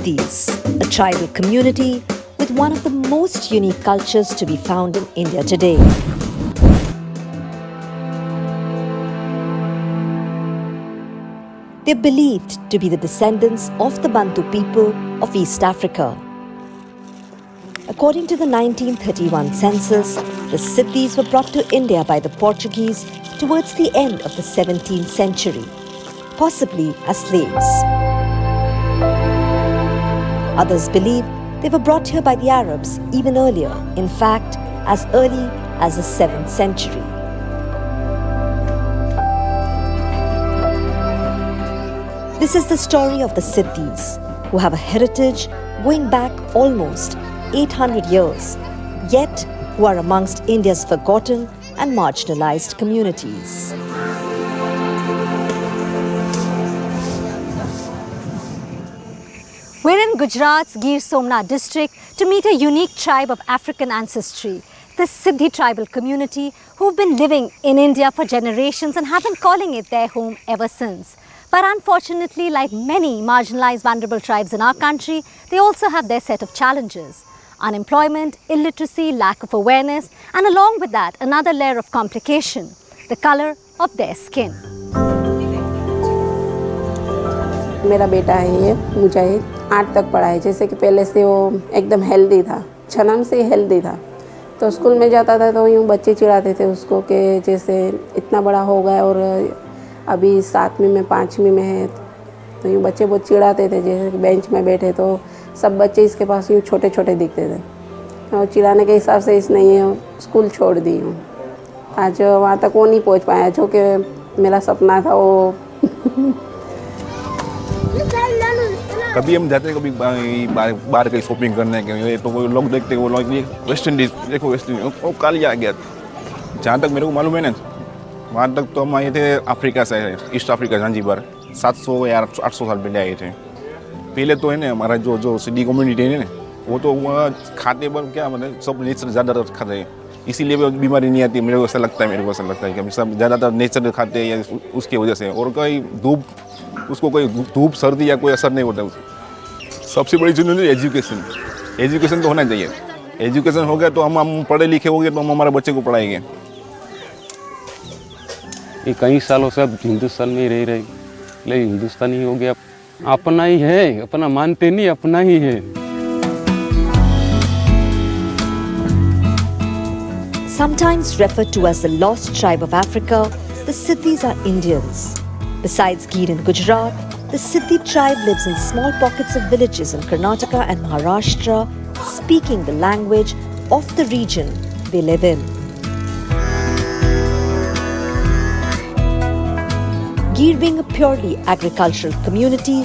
Siddhis, a tribal community with one of the most unique cultures to be found in India today. They're believed to be the descendants of the Bantu people of East Africa. According to the 1931 census, the Siddhis were brought to India by the Portuguese towards the end of the 17th century, possibly as slaves. Others believe they were brought here by the Arabs even earlier, in fact, as early as the 7th century. This is the story of the Siddhis, who have a heritage going back almost 800 years, yet who are amongst India's forgotten and marginalized communities. We're in Gujarat's Gir Somnath district to meet a unique tribe of African ancestry, the Siddhi tribal community who've been living in India for generations and have been calling it their home ever since. But unfortunately, like many marginalized vulnerable tribes in our country, they also have their set of challenges. Unemployment, illiteracy, lack of awareness, and along with that, another layer of complication, the color of their skin. मेरा बेटा है ये मुजाहिद 8 तक पढ़ा है। जैसे कि पहले से वो एकदम हेल्दी था, जन्म से ही हेल्दी था। तो स्कूल में जाता था तो यूँ बच्चे चिढ़ाते थे उसको कि जैसे इतना बड़ा हो गया और अभी 7वीं में 5वीं में है, तो यूँ बच्चे बहुत चिढ़ाते थे। जैसे कि बेंच में बैठे तो सब बच्चे इसके पास यूँ छोटे छोटे दिखते थे और चिढ़ाने के हिसाब से इसने ये स्कूल छोड़ दी हूँ। आज वहाँ तक वो नहीं पहुँच पाया जो कि मेरा सपना था वो। कभी हम जाते हैं कभी बाहर कहीं शॉपिंग करने के लिए तो वो लोग देखते हैं वो लोग ये वेस्ट इंडीज़ देखो वेस्ट इंडीज़ वो कल आ गया। जहाँ तक मेरे को मालूम है ना वहाँ तक तो हम आए थे अफ्रीका से, ईस्ट अफ्रीका ज़ांज़ीबार 700 या 800 साल पहले आए थे। पहले तो है ना हमारा जो सिद्धि कम्युनिटी है ना वो तो खाते पर क्या मतलब सब नेचर ज़्यादातर खाते हैं, इसीलिए बीमारी नहीं आती। मेरे को ऐसा लगता है कि हम सब ज़्यादातर नेचर खाते हैं या उसकी वजह से, और कोई धूप सर्दी या कोई असर नहीं होता उसको। सबसे बड़ी चीज़ है एजुकेशन तो होना चाहिए। एजुकेशन हो गया तो हम पढ़े लिखे हो गए तो हम हमारे बच्चे को पढ़ाएंगे। ये कई सालों से अब हिंदुस्तान में रह रहे, लेकिन हिंदुस्तानी हो गया, अपना ही है, अपना मानते नहीं, अपना ही है। Sometimes referred to as the lost tribe of Africa, the Siddhis are Indians. Besides Gir in Gujarat, the Siddhi tribe lives in small pockets of villages in Karnataka and Maharashtra, speaking the language of the region they live in. Gir being a purely agricultural community,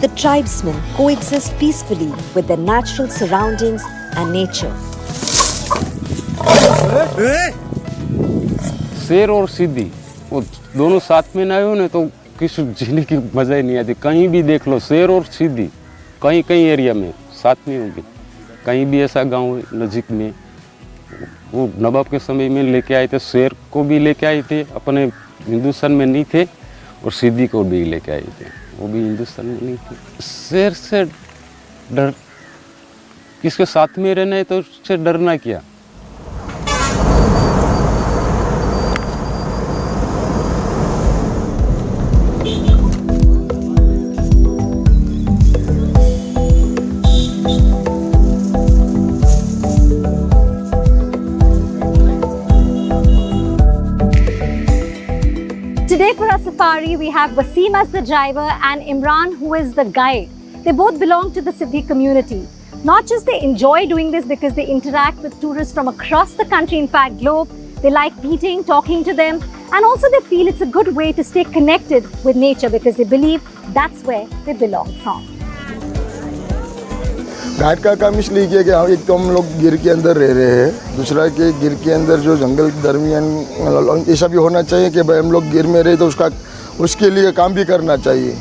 the tribesmen coexist peacefully with their natural surroundings and nature. शेर और सिद्धि वो दोनों साथ में ना हो ना तो किसी जीने की मज़ा ही नहीं आती। कहीं भी देख लो शेर और सिद्धि कहीं एरिया में साथ में होगी। कहीं भी ऐसा गांव नज़दीक में वो नवाब के समय में लेके आए थे, शेर को भी लेके आए थे, अपने हिंदुस्तान में नहीं थे, और सिद्धि को भी लेके आए थे, वो भी हिंदुस्तान में नहीं थे। शेर से डर, किसके साथ में रहना है तो उससे डरना क्या। Today for our safari, we have Wasim as the driver and Imran who is the guide. They both belong to the Siddhi community. Not just they enjoy doing this because they interact with tourists from across the country, in fact globe. They like meeting, talking to them, and also they feel it's a good way to stay connected with nature because they believe that's where they belong from. Guide का काम इसलिए किया कि एक तो हम लोग गिर के अंदर रह रहे हैं, दूसरा कि गिर के अंदर जो जंगल के दरमियान ऐसा भी होना चाहिए कि भाई हम लोग गिर में रहे तो उसके लिए काम भी करना चाहिए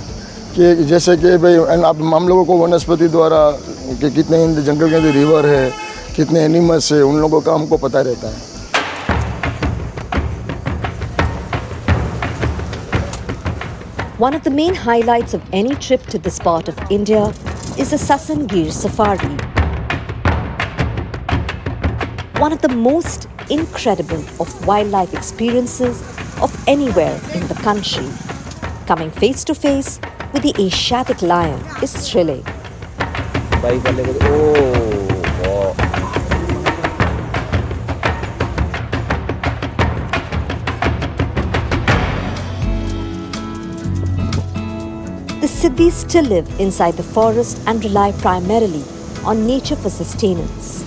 कि जैसे कि भाई अब हम लोगों को वनस्पति द्वारा कि कितने जंगल के अंदर रिवर है, कितने एनिमल्स है, उन लोगों का हमको पता रहता है। One of the main highlights of any trip to this part of India is the Sasan Gir Safari. One of the most incredible of wildlife experiences of anywhere in the country. Coming face to face with the Asiatic lion is thrilling. The Siddhis still live inside the forest and rely primarily on nature for sustenance.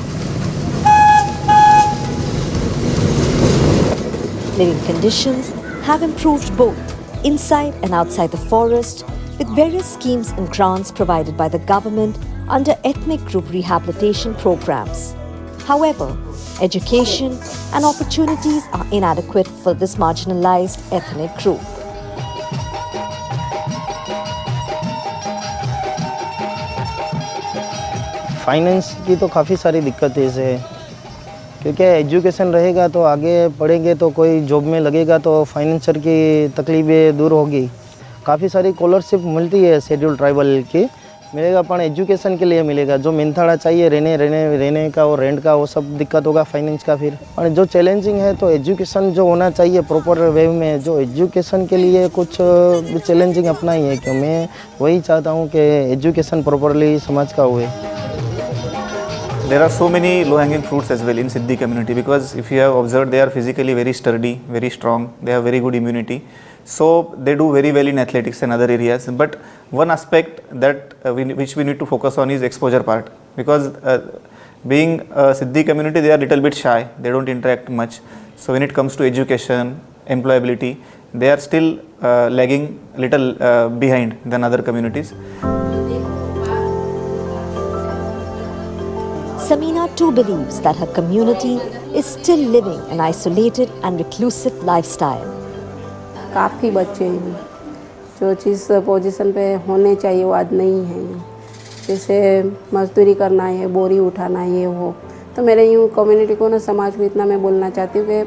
Living conditions have improved both inside and outside the forest with various schemes and grants provided by the government under ethnic group rehabilitation programs. However, education and opportunities are inadequate for this marginalized ethnic group. Finance की तो काफ़ी सारी दिक्कतें है, क्योंकि education रहेगा तो आगे पढ़ेंगे तो कोई जॉब में लगेगा तो फाइनेंशियल की तकलीफ़ें दूर होगी। काफ़ी सारी स्कॉलरशिप मिलती है शेड्यूल ट्राइबल की, मिलेगा पर एजुकेशन के लिए मिलेगा। जो मेंथाड़ा चाहिए रहने का और रेंट का वो सब दिक्कत होगा फाइनेंस का। फिर और जो चैलेंजिंग है तो एजुकेशन जो होना चाहिए प्रॉपर वे में, जो एजुकेशन के लिए कुछ चैलेंजिंग अपना ही है, क्यों मैं वही चाहता हूँ कि एजुकेशन प्रॉपरली समाज का हुए। There are so many low-hanging fruits as well in Siddhi community, because if you have observed, they are physically very sturdy, very strong, they have very good immunity, so they do very well in athletics and other areas. But one aspect that which we need to focus on is exposure part, because being a Siddhi community, they are little bit shy, they don't interact much. So when it comes to education, employability, they are still lagging little behind than other communities. Samina too believes that her community is still living an isolated and reclusive lifestyle. काफ़ी बच्चे हैं जो जिस position पे होने चाहिए वो आज नहीं हैं, जैसे मजदूरी करना है, बोरी उठाना ये हो। तो मेरे यूँ कम्युनिटी को ना, समाज को इतना मैं बोलना चाहती हूँ कि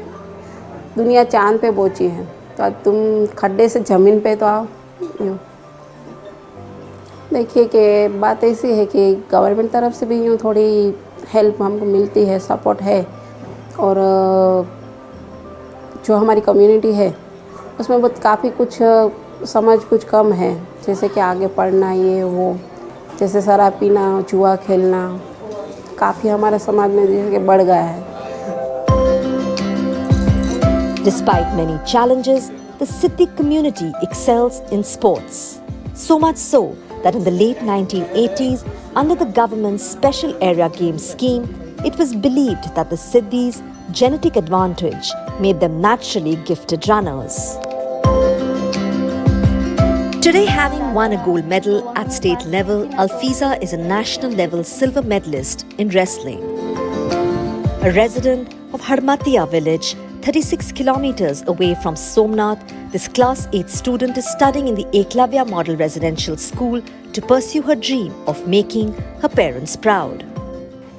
दुनिया चांद पे पहुँची है, तो आज तुम खड्डे से ज़मीन पे तो आओ। यूँ देखिए कि बात ऐसी है कि गवर्नमेंट तरफ से भी यूँ थोड़ी हेल्प हमको मिलती है, सपोर्ट है, और जो हमारी कम्युनिटी है उसमें बहुत काफ़ी कुछ समझ कुछ कम है, जैसे कि आगे पढ़ना ये वो, जैसे शराब पीना, जुआ खेलना, काफ़ी हमारे समाज में जैसे कि बढ़ गया है। Despite many challenges, the Siddhi community excels in sports. So much so that in the late 1980s, under the government's Special Area Games scheme, it was believed that the Siddhis' genetic advantage made them naturally gifted runners. Today, having won a gold medal at state level, Alfiza is a national level silver medalist in wrestling. A resident of Harmatia village, 36 kilometers away from Somnath, this class 8 student is studying in the Eklavya Model Residential School to pursue her dream of making her parents proud.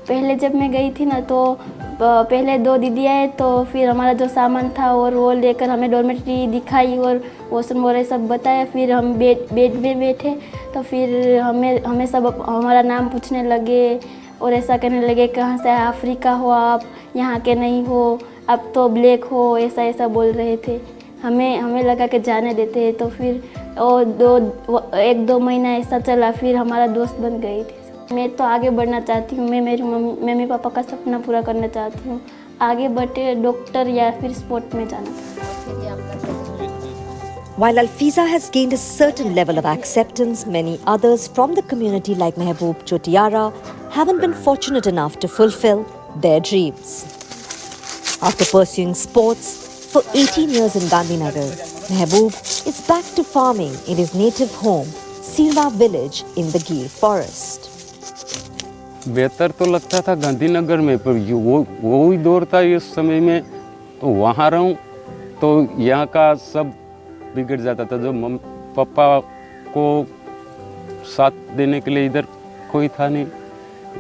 पहले जब मैं गई थी ना, तो पहले 2 दीदी आए, तो फिर हमारा जो सामान था और वो लेकर हमें डॉर्मेटरी दिखाई और वॉशरूम वगैरह सब बताया। फिर हम बेड में बैठे, तो फिर हमें सब हमारा नाम पूछने लगे और ऐसा कहने लगे, कहाँ से अफ्रीका हो आप, यहाँ के नहीं हो, अब तो ब्लैक हो, ऐसा बोल रहे थे। हमें लगा कि जाने देते हैं। तो फिर और 1-2 महीना ऐसा चला, फिर हमारा दोस्त बन गए थे। मैं तो आगे बढ़ना चाहती हूँ, मैं मेरी मम्मी पापा का सपना पूरा करना चाहती हूँ, आगे बढ़े डॉक्टर या फिर स्पोर्ट में जाना। While Alfiza has gained a certain level of acceptance, many others from the community like Mehboob Chotiara haven't been fortunate enough to fulfill their dreams. After pursuing sports for 18 years in Gandhinagar, Mehboob is back to farming in his native home, Sirna village in the Gir forest. बेहतर तो लगता था गांधीनगर में, पर वो ही दौर था इस समय में, तो वहाँ रहूँ तो यहाँ का सब बिगड़ जाता था। जो पापा को साथ देने के लिए इधर कोई था नहीं,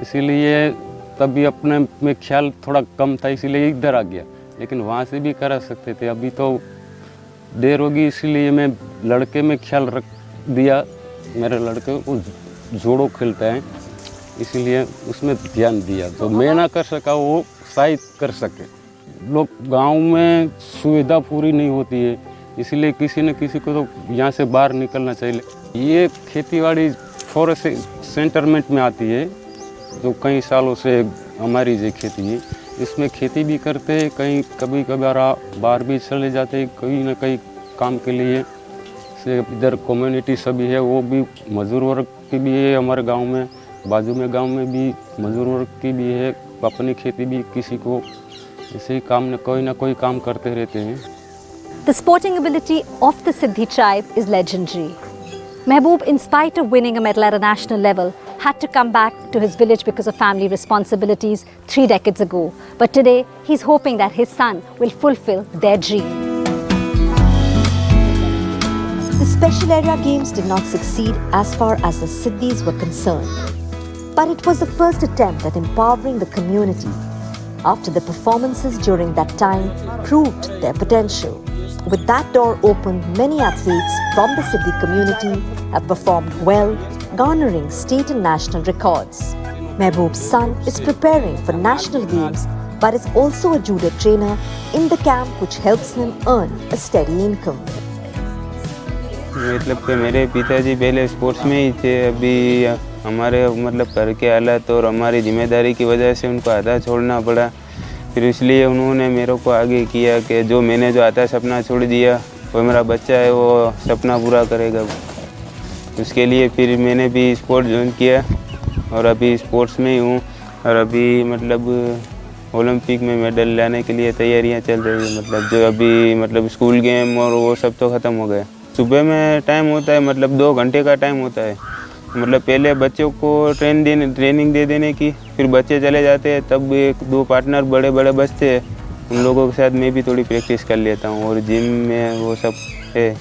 इसीलिए तभी अपने में ख्याल थोड़ा कम था, इसीलिए इधर आ गया। लेकिन वहाँ से भी करा सकते थे, अभी तो देर होगी, इसलिए मैं लड़के में ख्याल रख दिया। मेरे लड़के को जोड़ो खेलते हैं, इसलिए उसमें ध्यान दिया। जो मैं ना कर सका वो शायद कर सके। लोग गांव में सुविधा पूरी नहीं होती है, इसलिए किसी न किसी को तो यहाँ से बाहर निकलना चाहिए। ये खेतीबाड़ी फॉरेस्ट सेंटरमेंट में आती है, जो कई सालों से हमारी जो खेती है, इसमें खेती भी करते हैं, कहीं कभी कभार बाहर भी चले जाते हैं कहीं ना कहीं काम के लिए। से इधर कम्युनिटी सभी है, वो भी मजदूर वर्ग की भी है हमारे गांव में, बाजू में गांव में भी मजदूर वर्ग की भी है, अपनी खेती भी किसी को इसी काम में कोई ना कोई काम करते रहते हैं। The sporting ability of the Siddhi tribe is legendary. Mehboob, in spite of winning a medal at a national level, had to come back to his village because of family responsibilities 3 decades ago. But today, he's hoping that his son will fulfill their dream. The Special Area Games did not succeed as far as the Siddhis were concerned. But it was the first attempt at empowering the community. After the performances during that time proved their potential. With that door open, many athletes from the Siddhi community have performed well, garnering state and national records. Mehboob's son is preparing for national games but is also a judo trainer in the camp which helps him earn a steady income. मतलब कि मेरे पिताजी पहले sports में ही थे, अभी हमारे मतलब घर के हालात और हमारी जिम्मेदारी की वजह से उनको आधा छोड़ना पड़ा। फिर इसलिए उन्होंने मेरे को आगे किया कि जो मैंने जो आधा सपना छोड़ दिया वो मेरा बच्चा है, वो सपना पूरा करेगा। उसके लिए फिर मैंने भी स्पोर्ट्स ज्वाइन किया और अभी स्पोर्ट्स में ही हूँ और अभी मतलब ओलंपिक में मेडल लाने के लिए तैयारियाँ चल रही है। मतलब जो अभी मतलब स्कूल गेम और वो सब तो ख़त्म हो गए। सुबह में टाइम होता है, मतलब 2 घंटे का टाइम होता है। मतलब पहले बच्चों को ट्रेनिंग दे देने की, फिर बच्चे चले जाते हैं, तब 1-2 पार्टनर बड़े बड़े बचते हैं, उन लोगों के साथ मैं भी थोड़ी प्रैक्टिस कर लेता हूँ और जिम में वो सब है,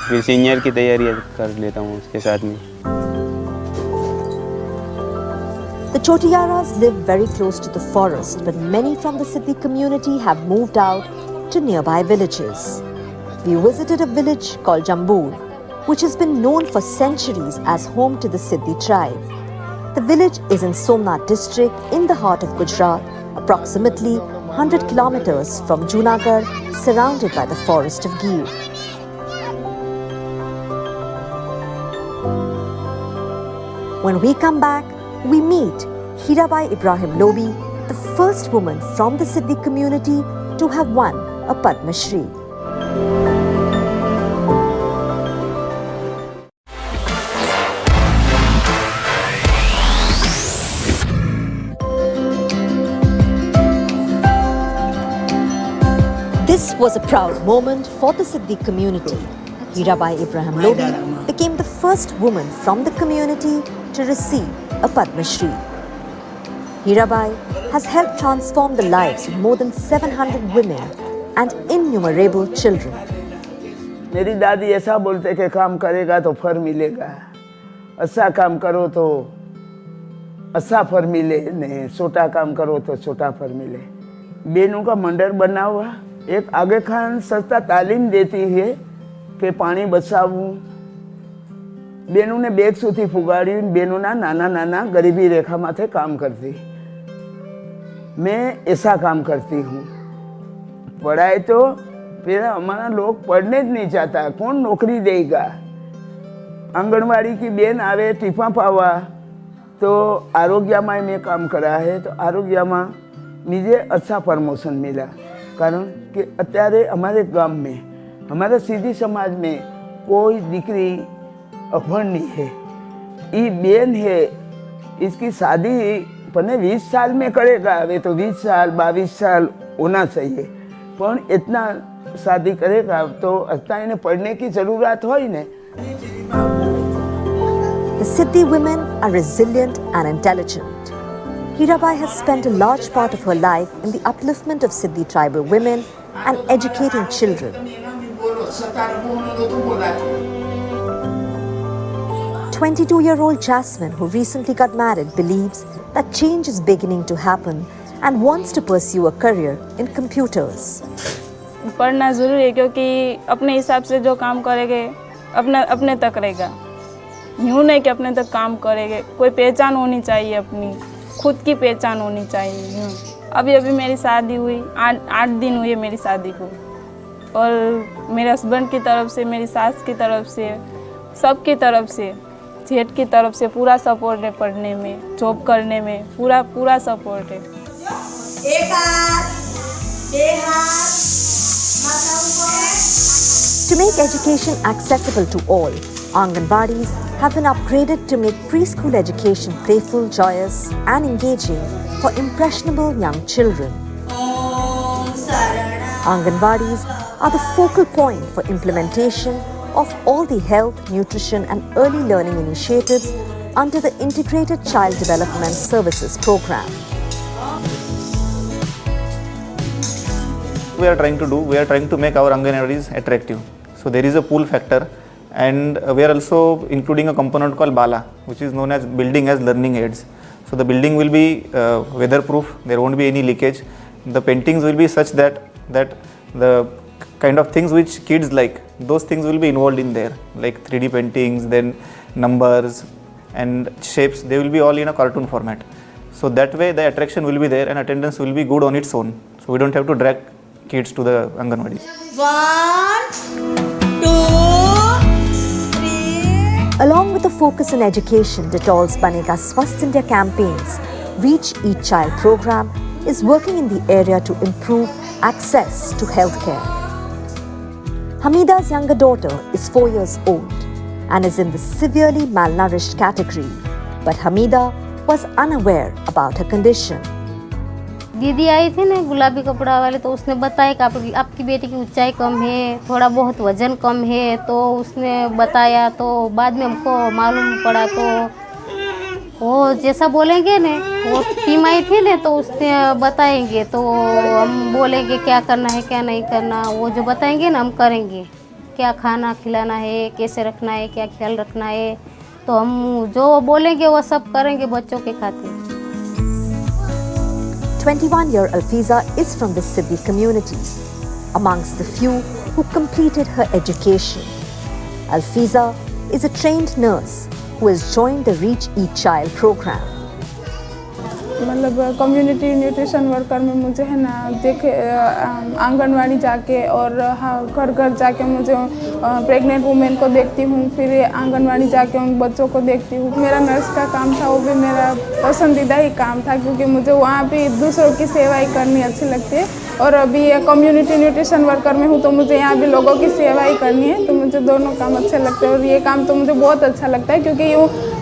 फिर सीनियर की तैयारी कर लेता हूँ उसके साथ में। The Chotiyaras live very close to the forest, but many from the Siddhi community have moved out to nearby villages. We visited a village called Jambul, which has been known for centuries as home to the Siddhi tribe. The village is in Somnath district in the heart of Gujarat, approximately 100 kilometers from Junagadh, surrounded by the forest of Gir. When we come back, we meet Hirabai Ibrahim Lobi, the first woman from the Siddhi community to have won a Padma Shri. This was a proud moment for the Siddhi community. Hirabai Ibrahim Lobi became the first woman from the community to receive a Padma Shri. Hirabai has helped transform the lives of more than 700 women and innumerable children. मेरी दादी ऐसा बोलते कि काम करेगा तो फल मिलेगा, अच्छा काम करो तो अच्छा फल मिले, नहीं छोटा काम करो तो छोटा फल मिले। बहनों का मंडल बना हुआ, एक आगे खान संस्था तालीम देती है कि पानी बचावूं। बहनों ने बेग सूती फुगाड़ी, बहनों ना नाना नाना गरीबी रेखा माथे काम करती। मैं ऐसा काम करती हूँ। पढ़ाई तो फिर हमारा लोग पढ़ने नहीं चाहता, कौन नौकरी देगा। आंगनवाड़ी की बहन आवे टिफा पावा तो आरोग्यमा में काम करा है, तो आरोग्यमा मुझे अच्छा प्रमोशन मिला। कारण कि अत्यारे हमारे गांव में, हमारे सिद्धि समाज में कोई दीकरी अभण नहीं है। ये बहन है, इसकी शादी पने 20 साल में करेगा, वे तो 20 साल 22 साल होना चाहिए, पर इतना शादी करेगा तो अच्छा इन्हें पढ़ने की जरूरत हो ही नहीं। The Siddhi women are resilient and intelligent. Hirabai has spent a large part of her life in the upliftment of Siddhi tribal women and educating children. 22-year-old Jasmine, who recently got married, believes that change is beginning to happen and wants to pursue a career in computers. पढ़ना ज़रूरी है, क्योंकि अपने हिसाब से जो काम करेंगे अपने तक रहेगा। यूँ नहीं कि अपने तक काम करेंगे, कोई पहचान होनी चाहिए, अपनी खुद की पहचान होनी चाहिए। यूँ अभी मेरी शादी हुई, 8 दिन हुए मेरी शादी को, और मेरे हस्बैंड की तरफ से, मेरी सास की तरफ से, सबकी तरफ से, जेठ की तरफ से पूरा सपोर्ट है, पढ़ने में, जॉब करने में पूरा सपोर्ट है। To make education accessible to all, Anganwadis have been upgraded to make preschool education playful, joyous and engaging for impressionable young children. Anganwadis are the focal point for implementation of all the health, nutrition and early learning initiatives under the Integrated Child Development Services Program. We are trying to make our Anganwadis attractive. So there is a pull factor, and we are also including a component called BALA, which is known as building as learning aids. So the building will be weatherproof, there won't be any leakage. The paintings will be such that the kind of things which kids like, those things will be involved in there, like 3D paintings, then numbers and shapes, they will be all in a cartoon format. So that way the attraction will be there and attendance will be good on its own. So we don't have to drag kids to the Anganwadis. 1, 2, 3. Along with the focus on education, Dettol's Banega Swasth India campaigns Reach Each Child program is working in the area to improve access to healthcare. Hamida's younger daughter is 4 years old and is in the severely malnourished category, but Hamida was unaware about her condition. दीदी आई थी ना गुलाबी कपड़ा वाले, तो उसने बताया कि आपकी बेटी की ऊंचाई कम है, थोड़ा बहुत वजन कम है, तो उसने बताया, तो बाद में हमको मालूम पड़ा, तो वो जैसा बोलेंगे ना, वो टीम आई थी ना, तो उसने बताएंगे, तो हम बोलेंगे क्या करना है क्या नहीं करना, वो जो बताएंगे ना हम करेंगे, क्या खाना खिलाना है, कैसे रखना है, क्या ख्याल रखना है, तो हम जो बोलेंगे वो सब करेंगे बच्चों के खातिर। 21-year Alfiza is from the Siddhi community, amongst the few who completed her education. Alfiza is a trained nurse who has joined the Reach Each Child program. मतलब कम्युनिटी न्यूट्रिशन वर्कर में मुझे है ना देखे आंगनवाड़ी जाके और घर घर जाके मुझे प्रेग्नेंट वुमेन को देखती हूँ, फिर आंगनवाड़ी जाके उन बच्चों को देखती हूँ। मेरा नर्स का काम था, वो भी मेरा पसंदीदा ही काम था, क्योंकि मुझे वहाँ भी दूसरों की सेवा ही करनी अच्छी लगती है, और अभी कम्युनिटी न्यूट्रिशन वर्कर में हूँ, तो मुझे यहाँ भी लोगों की सेवा ही करनी है, तो मुझे दोनों काम अच्छे लगते हैं, और ये काम तो मुझे बहुत अच्छा लगता है, क्योंकि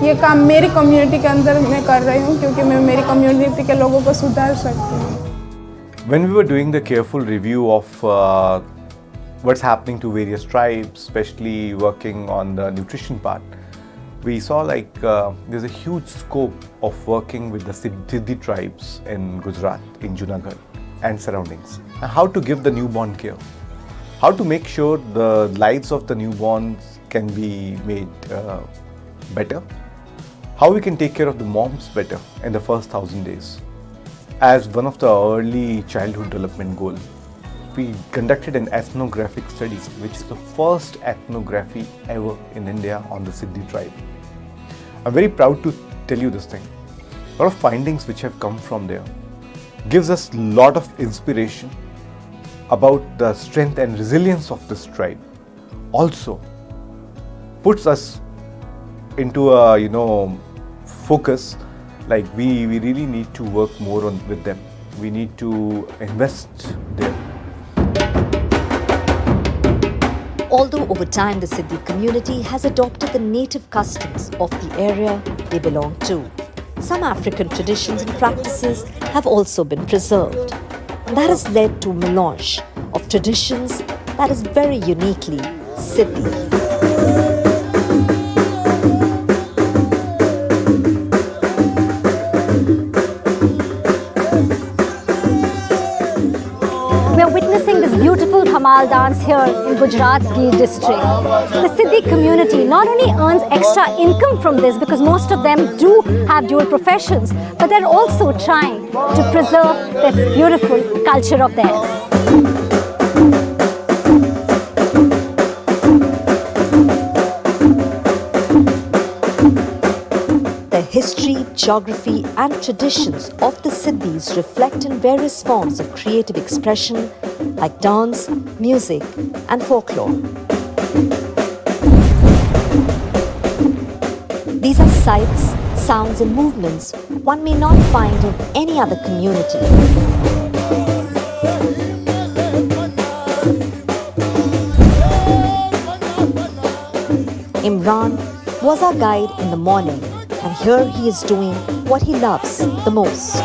ये काम मेरी कम्युनिटी के अंदर मैं कर रही हूँ, क्योंकि मैं मेरी कम्युनिटी के लोगों को सुधार सकती हूँ। When we were doing the careful review of what's happening to various tribes, especially working on the nutrition part, we saw like there's a huge scope of working with the Siddhi tribes in Gujarat, in Junagadh and surroundings. And how to give the newborn care, how to make sure the lives of the newborns can be made better, how we can take care of the moms better in the first 1,000 days. As one of the early childhood development goal, we conducted an ethnographic study, which is the first ethnography ever in India on the Siddhi tribe. I'm very proud to tell you this thing. A lot of findings which have come from there gives us a lot of inspiration about the strength and resilience of this tribe. Also puts us into a focus, like we really need to work more with them. We need to invest there. Although over time the Siddhi community has adopted the native customs of the area they belong to, some African traditions and practices have also been preserved. And that has led to a melange of traditions that is very uniquely Siddhi. We are witnessing this beautiful Dhamal dance here in Gujarat's Gir district. The Siddhi community not only earns extra income from this, because most of them do have dual professions, but they're also trying to preserve this beautiful culture of theirs. geography and traditions of the Siddhis reflect in various forms of creative expression like dance, music and folklore. These are sights, sounds and movements one may not find in any other community. Imran was our guide in the morning, and here he is doing what he loves the most.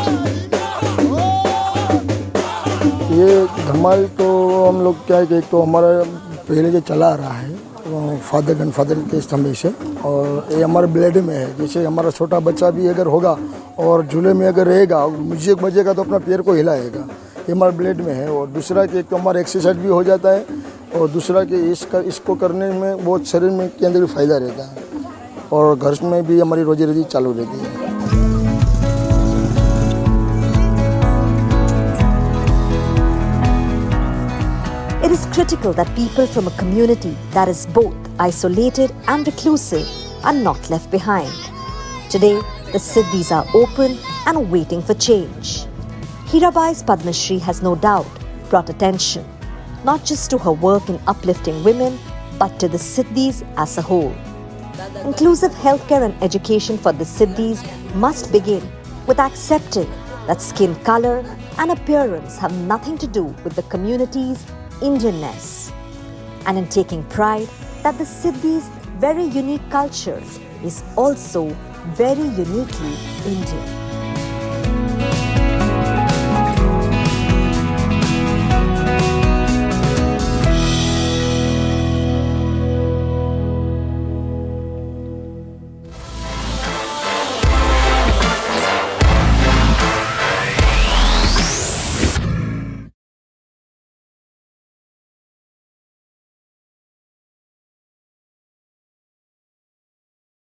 ये धमाल तो हम लोग क्या है कि तो हमारा पहले से चला आ रहा है फादर गनफादर के समय से, और ये हमारे ब्लड में है। जैसे हमारा छोटा बच्चा भी अगर होगा और झूले में अगर रहेगा, म्यूजिक बजेगा तो अपना पैर को हिलाएगा, ये हमारे ब्लड में है। और दूसरा कि एक तो हमारा एक्सरसाइज भी हो जाता है, और दूसरा कि इसको करने में बहुत शरीर में के अंदर भी फ़ायदा रहता है, और घर में भी हमारी रोजी रोटी चालू रहती है। It is critical that people from a community that is both isolated and reclusive are not left behind. Today, the Siddhis are open and waiting for change. Hirabai's Padma Shri has no doubt brought attention, not just to her work in uplifting women, but to the Siddhis as a whole. Inclusive healthcare and education for the Siddhis must begin with accepting that skin color and appearance have nothing to do with the community's Indianness, and in taking pride that the Siddhis' very unique culture is also very uniquely Indian.